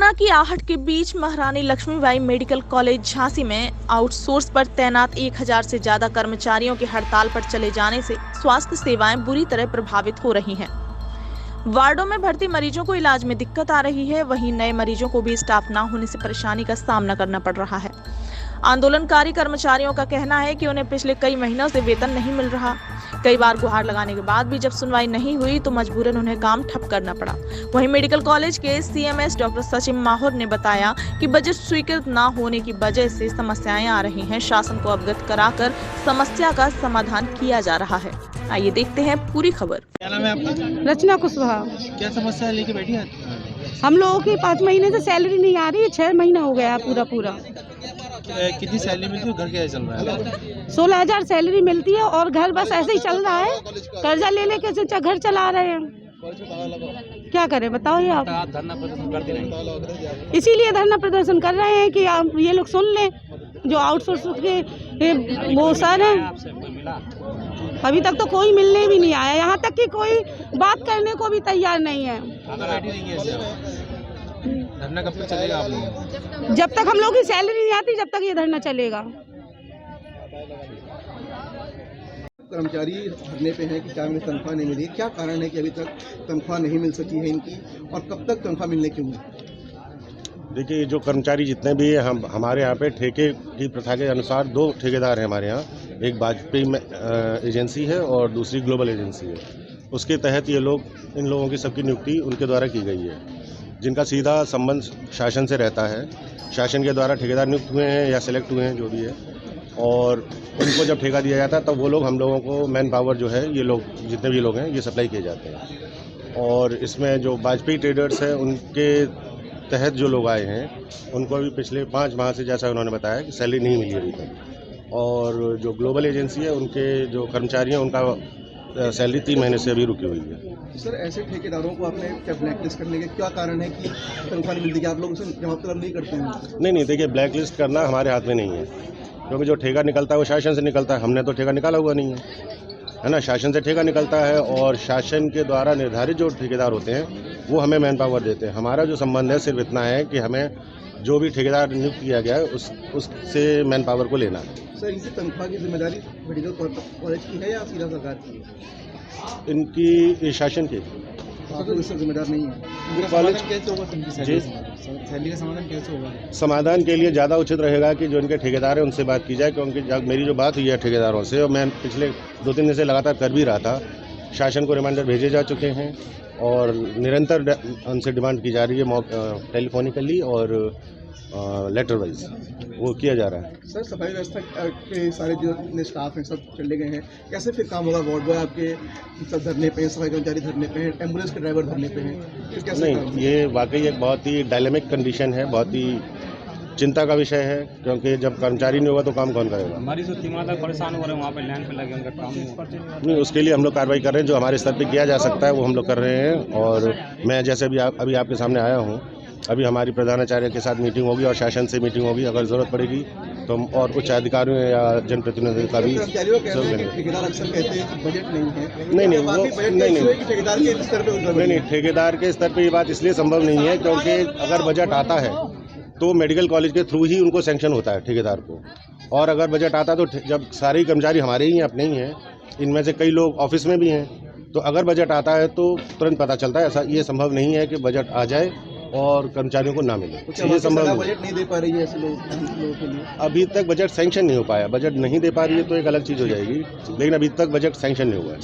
Corona की आहट के बीच महारानी लक्ष्मीबाई मेडिकल कॉलेज झांसी में आउटसोर्स पर तैनात 1000 से ज्यादा कर्मचारियों के हड़ताल पर चले जाने से स्वास्थ्य सेवाएं बुरी तरह प्रभावित हो रही हैं। वार्डों में भर्ती मरीजों को इलाज में दिक्कत आ रही है, वहीं नए मरीजों को भी स्टाफ न होने से परेशानी का सामना करना पड़ रहा है। आंदोलनकारी कर्मचारियों का कहना है कि उन्हें पिछले कई महीनों से वेतन नहीं मिल रहा। कई बार गुहार लगाने के बाद भी जब सुनवाई नहीं हुई तो मजबूरन उन्हें काम ठप करना पड़ा। वहीं मेडिकल कॉलेज के सीएमएस डॉक्टर सचिन माहौर ने बताया कि बजट स्वीकृत न होने की वजह से समस्याएं आ रही हैं। शासन को अवगत कराकर समस्या का समाधान किया जा रहा है। आइए देखते हैं पूरी खबर। क्या नाम है आपका? रचना कुशवाहा। क्या समस्या लेके बैठी है? हम लोगों की 5 महीने से सैलरी नहीं आ रही है, 6 महीना हो गया पूरा। कितनी सैलरी मिलती है? घर कैसे चल रहा है? 16,000 सैलरी मिलती है और घर बस ऐसे ही चल रहा है। कर्जा ले लेके घर चला रहे हैं। क्या करें बताओ ये आप? धरना प्रदर्शन करते नहीं, इसीलिए धरना प्रदर्शन कर रहे हैं कि आप ये लोग सुन लें। जो आउटसोर्स के वो सर हैं, अभी तक तो कोई मिलने भी नहीं आया। यहाँ तक कि कोई बात करने को भी तैयार नहीं है। धरना कब तक चलेगा आप लोग? जब तक हम लोग की सैलरी नहीं आती, जब तक ये धरना चलेगा। कर्मचारी धरने पे हैं कि क्या हमें तनख्वाह नहीं मिली। क्या कारण है कि अभी तक तनख्वाह नहीं मिल सकी है इनकी, और कब तक तनख्वाह मिलने की उम्मीद? देखिए, जो कर्मचारी जितने भी हैं, हमारे यहाँ पे ठेके की प्रथा के अनुसार 2 ठेकेदार हैं हमारे यहाँ। एक वाजपेयी एजेंसी है और दूसरी ग्लोबल एजेंसी है। उसके तहत ये लोग, इन लोगों की सबकी नियुक्ति उनके द्वारा की गई है, जिनका सीधा संबंध शासन से रहता है। शासन के द्वारा ठेकेदार नियुक्त हुए हैं या सिलेक्ट हुए हैं, जो भी है, और उनको जब ठेका दिया जाता है तब वो लोग हम लोगों को मैन पावर जो है, ये लोग जितने भी लोग हैं ये सप्लाई किए जाते हैं। और इसमें जो वाजपेयी ट्रेडर्स हैं, उनके तहत जो लोग आए हैं उनको अभी पिछले 5 माह से, जैसा उन्होंने बताया, कि सैलरी नहीं मिली अभी तक। और जो ग्लोबल एजेंसी है, उनके जो कर्मचारी हैं उनका सैलरी 3 महीने से अभी रुकी हुई है। सर, ऐसे ठेकेदारों को आपने क्या ब्लैकलिस्ट करने के क्या कारण है कि तनख्वाह नहीं मिलती? कि आप लोग उसे जवाब तलब नहीं करते हैं? नहीं, देखिए, ब्लैकलिस्ट करना हमारे हाथ में नहीं है, क्योंकि जो ठेका निकलता है वो शासन से निकलता है। हमने तो ठेका निकाला हुआ नहीं है ना। शासन से ठेका निकलता है और शासन के द्वारा निर्धारित जो ठेकेदार होते हैं वो हमें मैन पावर देते हैं। हमारा जो संबंध है सिर्फ इतना है कि हमें जो भी ठेकेदार नियुक्त किया गया है उससे मैन पावर को लेना है। सर, इनकी तनख्वाह की जिम्मेदारी मेडिकल कॉलेज की है या सीधा सरकार की है? इनकी शासन की। आप लोग इससे जिम्मेदार नहीं है। कॉलेज कैसे होगा? सैलरी का समाधान कैसे होगा? समाधान के लिए ज़्यादा उचित रहेगा कि जो इनके ठेकेदार हैं उनसे बात की जाए, क्योंकि मेरी जो बात हुई है ठेकेदारों से, और मैं पिछले 2-3 दिन से लगातार कर भी रहा था। शासन को रिमाइंडर भेजे जा चुके हैं और निरंतर उनसे डिमांड की जा रही है, टेलीफोनिकली और लेटर वाइज वो किया जा रहा है। सर, सफाई व्यवस्था के सारे जो अपने स्टाफ हैं सब चले गए हैं, कैसे फिर काम होगा? वार्ड बॉय आपके सब धरने पे हैं, सफाई कर्मचारी धरने पे हैं, एम्बुलेंस के ड्राइवर धरने पे हैं, फिर कैसे? नहीं, ये वाकई एक बहुत ही डायलेमिक कंडीशन है, बहुत ही चिंता का विषय है, क्योंकि जब कर्मचारी नहीं होगा तो काम कौन करेगा? हमारी जो दिमाग परेशान हो रहे हैं, वहाँ पे लाइन पे लगे, उनका काम नहीं, उसके लिए हम लोग कार्रवाई कर रहे हैं। जो हमारे स्तर पे किया जा सकता है वो हम लोग कर रहे हैं। और मैं जैसे अभी आपके सामने आया हूँ, अभी हमारी प्रधानाचार्य के साथ मीटिंग होगी और शासन से मीटिंग होगी। अगर ज़रूरत पड़ेगी तो हम और उच्च अधिकारियों या जनप्रतिनिधियों का भी ठेकेदार अक्सर कहते हैं कि बजट नहीं है। नहीं, ठेकेदार के स्तर पे ये बात इसलिए संभव नहीं है क्योंकि अगर बजट आता है तो मेडिकल कॉलेज के थ्रू ही उनको सैंक्शन होता है ठेकेदार को। और अगर बजट आता है तो जब सारे कर्मचारी हमारे ही हैं, अपने ही हैं, इनमें से कई लोग ऑफिस में भी हैं, तो अगर बजट आता है तो तुरंत पता चलता है। ऐसा ये संभव नहीं है कि बजट आ जाए और कर्मचारियों को ना मिले। ये संभव नहीं। बजट नहीं दे पा रही है ऐसे लोगों के लिए। अभी तक बजट सैंक्शन नहीं हो पाया। बजट नहीं दे पा रही है तो एक अलग चीज़ हो जाएगी, लेकिन अभी तक बजट सैंक्शन नहीं हुआ है।